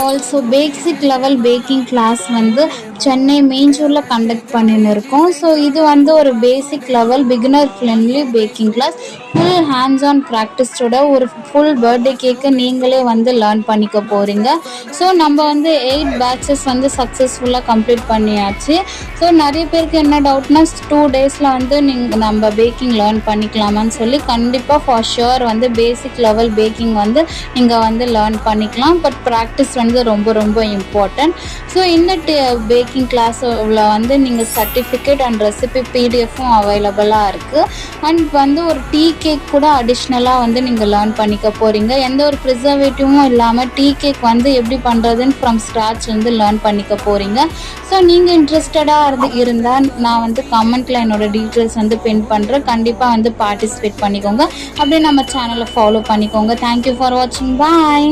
Also basic level baking class வந்து Chennai மேஞ்சூரில் conduct பண்ணின்னு இருக்கோம். ஸோ இது வந்து ஒரு basic level beginner friendly baking class. Full hands on ப்ராக்டிஸோட ஒரு ஃபுல் பர்த்டே கேக்கு நீங்களே வந்து லேர்ன் பண்ணிக்க போகிறீங்க. ஸோ நம்ம வந்து 8 பேட்சஸ் வந்து சக்ஸஸ்ஃபுல்லாக கம்ப்ளீட் பண்ணியாச்சு. ஸோ நிறைய பேருக்கு என்ன டவுட்னா 2 டேஸில் வந்து நம்ம பேக்கிங் லேர்ன் பண்ணிக்கலாமான்னு சொல்லி, கண்டிப்பாக ஃபார் ஷுர் வந்து பேசிக் லெவல் பேக்கிங் வந்து நீங்கள் வந்து லேர்ன் பண்ணிக்கலாம். பட் ப்ராக்டிஸ் வந்து ரொம்ப ரொம்ப இம்பார்ட்டன்ட். ஸோ இந்த பேக்கிங் கிளாஸில் வந்து நீங்கள் சர்டிஃபிகேட் அண்ட் ரெசிபி பிடிஎஃப்பும் அவைலபிளாக இருக்குது. அண்ட் வந்து ஒரு டீ கேக் கூட அடிஷ்னலாக வந்து நீங்கள் லேர்ன் பண்ணிக்க போகிறீங்க. எந்த ஒரு ப்ரிசர்வேட்டிவும் இல்லாமல் டீ கேக் வந்து எப்படி பண்ணுறதுன்னு ஃப்ரம் ஸ்க்ராட்ச்லேருந்து லேர்ன் பண்ணிக்க போகிறீங்க. ஸோ நீங்கள் இன்ட்ரெஸ்டடாக இருந்தால் நான் வந்து கமெண்ட்டில் என்னோட டீட்டெயில்ஸ் வந்து பின் பண்ணுறேன். கண்டிப்பாக வந்து பார்ட்டிசிபேட் பண்ணிக்கோங்க. அப்படியே நம்ம சேனலை ஃபாலோ பண்ணிக்கோங்க. தேங்க்யூ ஃபார் வாட்சிங். பாய்.